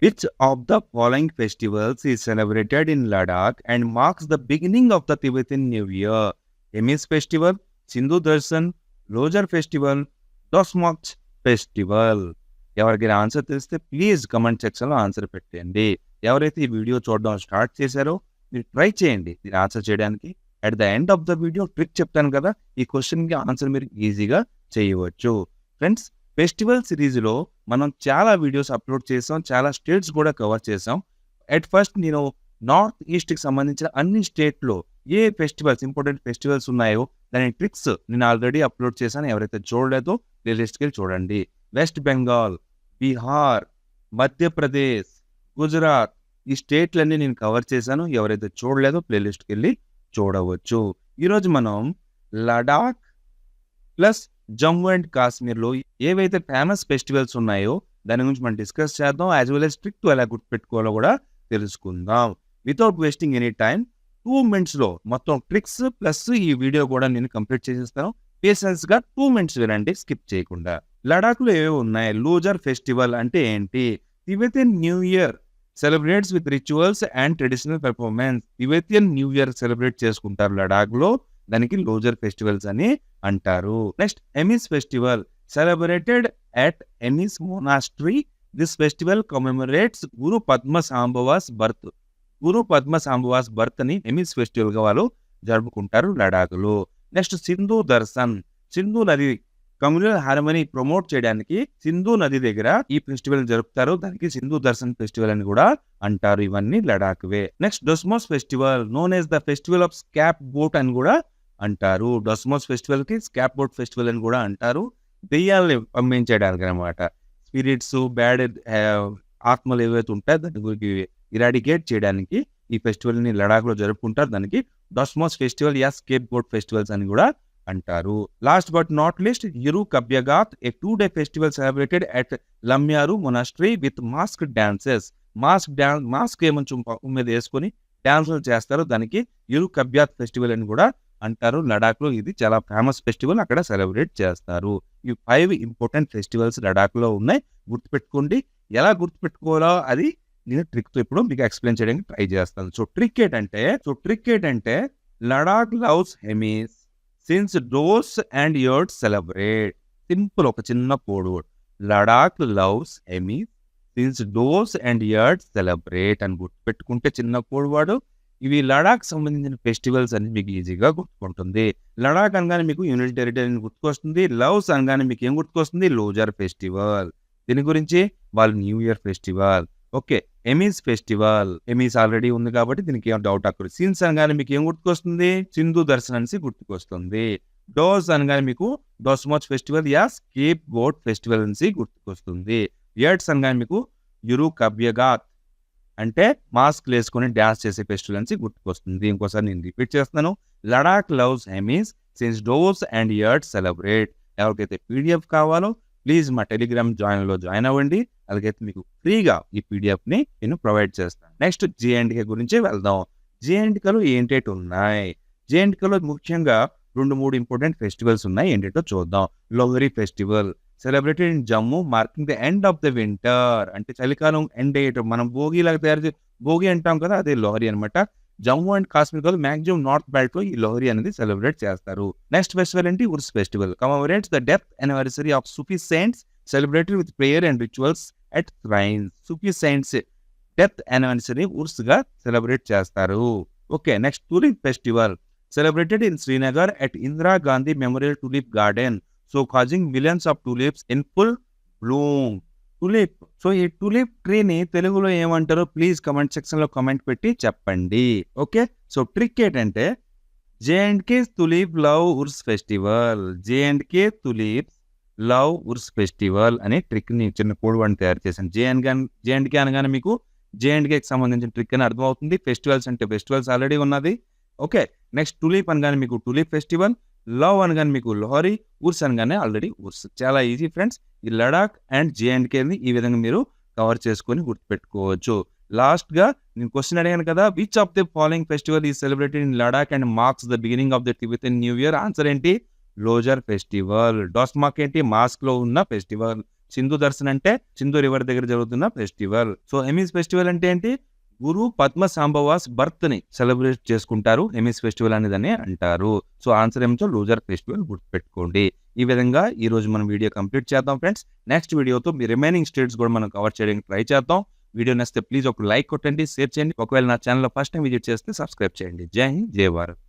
Which of the following festivals is celebrated in Ladakh and marks the beginning of the Tibetan New Year? Emis Festival, Sindhu Darshan, Lojar Festival, Dosmokh Festival. ఎవరికైనా answer తెలిస్తే please comment సెక్షన్లో answer పెట్టండి. ఎవరైతే ఈ video చూడడం start చేశారో మీరు try చేయండి దీని ఆన్సర్ చేయడానికి. At the end of the video trick చెప్తాను కదా, ఈ క్వశ్చన్కి ఆన్సర్ మీరు ఈజీగా చేయవచ్చు. ఫ్రెండ్స్, ఫెస్టివల్ సిరీస్లో మనం చాలా వీడియోస్ అప్లోడ్ చేసాం, చాలా స్టేట్స్ కూడా కవర్ చేసాం. అట్ ఫస్ట్ నేను నార్త్ ఈస్ట్కి సంబంధించిన అన్ని స్టేట్లో ఏ ఫెస్టివల్స్ ఇంపార్టెంట్ ఫెస్టివల్స్ ఉన్నాయో దాని ట్రిక్స్ నేను ఆల్రెడీ అప్లోడ్ చేశాను. ఎవరైతే చూడలేదో ప్లేలిస్ట్కి వెళ్ళి చూడండి. వెస్ట్ బెంగాల్, బీహార్, మధ్యప్రదేశ్, గుజరాత్ ఈ స్టేట్లన్నీ నేను కవర్ చేశాను. ఎవరైతే చూడలేదో ప్లేలిస్ట్కి వెళ్ళి చూడవచ్చు. ఈరోజు మనం లడాక్ ప్లస్ జమ్మూ అండ్ కాశ్మీర్లో ఏవైతే ఫేమస్ ఫెస్టివల్స్ ఉన్నాయో దాని గురించి మనం డిస్కస్ చేద్దాం. యాజ్ వెల్ as ట్రిక్ ఎలా గుర్తుపెట్టుకోవాలో కూడా తెలుసుకుందాం. వితౌట్ వేస్టింగ్ ఎనీ టైం 2 minutesలో మొత్తం ట్రిక్స్ ప్లస్ ఈ వీడియో కూడా నేను కంప్లీట్ చేసేస్తాను. పేషెన్స్గా 2 minutes వినండి, స్కిప్ చేయకుండా. లడాఖ్లో ఏవే ఉన్నాయి? లూజర్ ఫెస్టివల్ అంటే ఏంటి? Tibetan new year celebrates with rituals and traditional performance. Tibetan new year celebrate చేసుకుంటారు లడాఖ్లో, దానికి లోజర్ ఫెస్టివల్స్ అని అంటారు. Next, Hemis festival celebrated at Hemis monastery. This festival commemorates Guru Padmasambhava's birth. Guru Padmasambhava's birth ని ఎమిస్ ఫెస్టివల్ గా వాళ్ళు జరుపుకుంటారు లడాఖ్లో. నెక్స్ట్, సింధు దర్శన్. సింధు నది కమ్యూనల్ హార్మనీ ప్రమోట్ చేయడానికి సింధు నది దగ్గర ఈ ఫెస్టివల్ జరుపుతారు, దానికి సింధు దర్శన్ ఫెస్టివల్ అని కూడా అంటారు. ఇవన్నీ లడాఖ్వే. Next, Dosmoche festival known as the festival of scape boat అని కూడా అంటారు. డొస్మోస్ ఫెస్టివల్ కి స్కాప్ బోట్ ఫెస్టివల్ అని కూడా అంటారు. దెయ్యాలని పంపించడానికి అనమాట. స్పిరిట్స్, బ్యాడ్ ఆత్మలు ఏవైతే ఉంటాయో దాని గురించి ఇరాడికేట్ చేయడానికి ఈ ఫెస్టివల్ ని లడాక్ లో జరుపుకుంటారు. దానికి డొస్మోస్ ఫెస్టివల్ యా స్కేప్ బోట్ ఫెస్టివల్స్ అని కూడా అంటారు. Last but not least, Yuru Kabgyat, a 2-day festival celebrated at Lamayuru monastery with mask dances. Mask ఏమంచు మీద వేసుకొని డాన్సులు చేస్తారు, దానికి యురు కబ్యాత్ ఫెస్టివల్ అని కూడా అంటారు. లడాక్ లో ఇది చాలా ఫేమస్ ఫెస్టివల్, అక్కడ సెలబ్రేట్ చేస్తారు. ఈ 5 ఇంపార్టెంట్ ఫెస్టివల్స్ లడాక్ లో ఉన్నాయి, గుర్తుపెట్టుకోండి. ఎలా గుర్తుపెట్టుకోవాలో అది నేను ట్రిక్ తో ఇప్పుడు మీకు ఎక్స్ప్లెయిన్ చేయడానికి ట్రై చేస్తాను. సో ట్రిక్ ఏంటంటే Ladakh loves Hemis sins doors and yards celebrate. Simple, ఒక చిన్న code word. Ladakh loves Hemis sins doors and yards celebrate అని గుర్తుపెట్టుకుంటే చిన్న కోడ్ వర్డ్. ఇవి లడాక్ సంబంధించిన ఫెస్టివల్స్ అని మీకు ఈజీగా గుర్తుకుంటుంది. లడాక్ అనగానే మీకు యూనిట్ టెరిటరీ అని గుర్తుకొస్తుంది. లవ్స్ అనగానే మీకు ఏం గుర్తుకొస్తుంది? లోజర్ ఫెస్టివల్. దీని గురించి వాళ్ళు new year festival. Okay, Hemis festival, Hemis already ఉంది కాబట్టి దీనికి ఏం డౌట్ అక్కడ. సిన్స్ అనగానే మీకు ఏం గుర్తుకొస్తుంది? సింధు దర్శన్ అనేసి గుర్తుకొస్తుంది. డోస్ అనగానే మీకు డోస్మోచ్ ఫెస్టివల్ యా స్కేప్ బోట్ ఫెస్టివల్ అనేసి గుర్తుకొస్తుంది. యర్డ్స్ అనగానే మీకు యురు కబ్యగాత్ అంటే మాస్క్ వేసుకొని డాన్స్ చేసే ఫెస్టివల్ అనేసి గుర్తుకొస్తుంది. ఇంకోసారి నేను రిపీట్ చేస్తున్నాను. Ladakh loves Hemis sins doors and yards celebrate. ఎవరికైతే పీడిఎఫ్ కావాలో ప్లీజ్ మా టెలిగ్రామ్ లో జాయిన్ అవ్వండి. అలాగైతే మీకు ఫ్రీగా ఈ పీడిఎఫ్ ని నేను ప్రొవైడ్ చేస్తాను. నెక్స్ట్, జేఎండ్కే గురించి వెళ్దాం. జేఎండ్కేలో ఏంటేటి ఉన్నాయి? జేఎండ్కేలో ముఖ్యంగా 2-3 ఇంపార్టెంట్ ఫెస్టివల్స్ ఉన్నాయి. ఏంటంటో చూద్దాం. Lohri festival celebrated in Jammu marking the end of the winter. అంటే చలికాలం ఎండ్ అయ్యేటప్పుడు మనం భోగి లాగా భోగి అంటాం కదా, అదే లోహరీ అనమాట. జమ్మూ అండ్ కాశ్మీర్ కాదు, మాక్సిమం నార్త్ బెల్ట్ లో ఈ లోహరీ అనేది సెలబ్రేట్ చేస్తారు. నెక్స్ట్ ఫెస్టివల్ ఏంటి? Urs festival commemorates the death anniversary of Sufi saints celebrated with prayer and rituals at shrines. Sufi saints death anniversary Urs గా సెలబ్రేట్ చేస్తారు. Okay, next tulip festival celebrated in Srinagar at Indira Gandhi memorial tulip garden, so causing millions of tulips in full bloom. Tulip. So ఈ tulip ట్రీని తెలుగులో ఏమంటారో please comment section లో comment పెట్టి చెప్పండి. Okay, so trick ఏంటంటే J and K tulip love Urs festival. జేఎండ్కే tulips love Urs festival అనే trick ని చిన్న కోడ్ వర్డ్ తయారు చేశాను. జేఎండ్కే అనగానే మీకు జేఎండ్కేకి సంబంధించిన ట్రిక్ అని అర్థమవుతుంది. ఫెస్టివల్స్ అంటే ఫెస్టివల్స్ ఆల్రెడీ ఉన్నది. ఓకే, నెక్స్ట్ టులిప్ అనగానే మీకు టులిప్ ఫెస్టివల్, లవ్ అనగానే మీకు లోహరీ, ఉర్స్ అనగానే ఆల్రెడీ ఉర్స్. చాలా ఈజీ ఫ్రెండ్స్. ఈ లడాక్ అండ్ జేఎండ్కేని ఈ విధంగా మీరు కవర్ చేసుకొని గుర్తుపెట్టుకోవచ్చు. లాస్ట్ గా నేను క్వశ్చన్ అడిగాను కదా, which of the following festival is celebrated in Ladakh and marks the beginning of the Tibetan new year? Answer ఏంటి? లోజర్ ఫెస్టివల్. డోస్మాక్ ఏంటి? మాస్క్ లో ఉన్న ఫెస్టివల్. సింధు దర్శన్ అంటే సింధు రివర్ దగ్గర జరుగుతున్న ఫెస్టివల్. సో ఎమిస్ ఫెస్టివల్ అంటే ఏంటి? గురు పద్మ సాంబవాస్ బర్త్ ని సెలబ్రేట్ చేసుకుంటారు. ఎమిస్ ఫెస్టివల్ అనేదని అంటారు. సో ఆన్సర్ ఏమిటో లూజర్ ఫెస్టివల్ గుర్తుపెట్టుకోండి. ఈ విధంగా ఈ రోజు మనం వీడియో కంప్లీట్ చేద్దాం ఫ్రెండ్స్. నెక్స్ట్ వీడియోతో మీ రిమైనింగ్ స్టేట్స్ కూడా మనం కవర్ చేయడానికి ట్రై చేద్దాం. వీడియో నచ్చితే ప్లీజ్ ఒక లైక్ కొట్టండి, షేర్ చేయండి. ఒకవేళ నా ఛానల్ ఫస్ట్ టైం విజిట్ చేస్తే సబ్స్క్రైబ్ చేయండి. జై హింద్, జై భారత్.